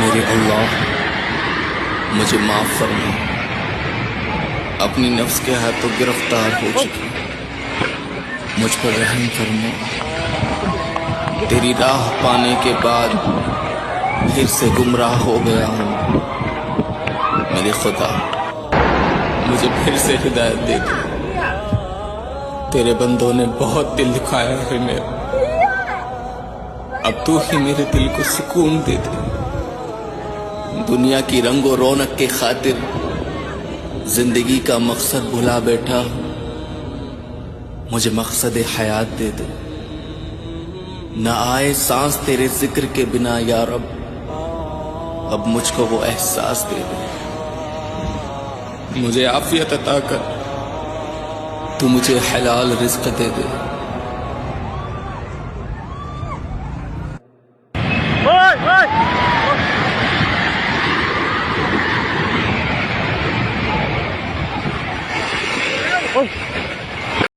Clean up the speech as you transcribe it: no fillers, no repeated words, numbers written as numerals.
मेरे अल्लाह मुझे माफ फरमा, अपनी नफ्स के हाथों गिरफ्तार हो चुकी, मुझ पर रहम फरमा। तेरी राह पाने के बाद फिर से गुमराह हो गया हूँ। मेरे खुदा मुझे फिर से हिदायत दे दे। तेरे बंदों ने बहुत दिल दुखाया है मेरा, अब तू ही मेरे दिल को सुकून दे दे। दुनिया की रंगो रौनक के खातिर जिंदगी का मकसद भुला बैठा हूं, मुझे मकसद हयात दे दे। न आए सांस तेरे जिक्र के बिना या रब, अब मुझको वो एहसास दे दे। मुझे आफियत अता कर, तू मुझे हलाल रिज़्क़ दे दे।